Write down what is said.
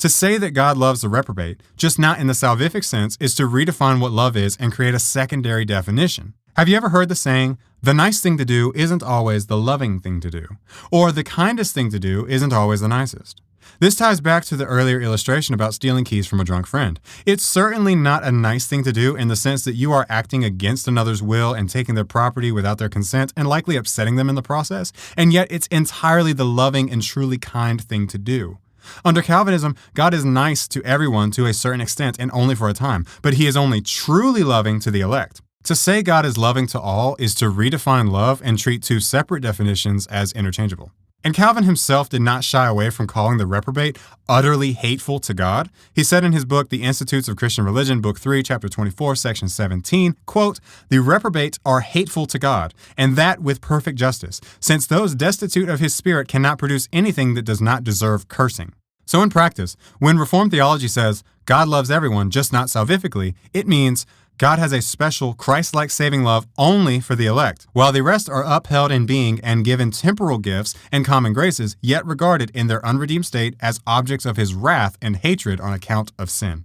To say that God loves the reprobate, just not in the salvific sense, is to redefine what love is and create a secondary definition. Have you ever heard the saying, the nice thing to do isn't always the loving thing to do, or the kindest thing to do isn't always the nicest? This ties back to the earlier illustration about stealing keys from a drunk friend. It's certainly not a nice thing to do in the sense that you are acting against another's will and taking their property without their consent and likely upsetting them in the process, and yet it's entirely the loving and truly kind thing to do. Under Calvinism, God is nice to everyone to a certain extent and only for a time, but he is only truly loving to the elect. To say God is loving to all is to redefine love and treat two separate definitions as interchangeable. And Calvin himself did not shy away from calling the reprobate utterly hateful to God. He said in his book, The Institutes of Christian Religion, Book 3, Chapter 24, Section 17, quote, "The reprobate are hateful to God, and that with perfect justice, since those destitute of his spirit cannot produce anything that does not deserve cursing." So in practice, when Reformed theology says, God loves everyone, just not salvifically, it means God has a special Christ-like saving love only for the elect, while the rest are upheld in being and given temporal gifts and common graces, yet regarded in their unredeemed state as objects of his wrath and hatred on account of sin.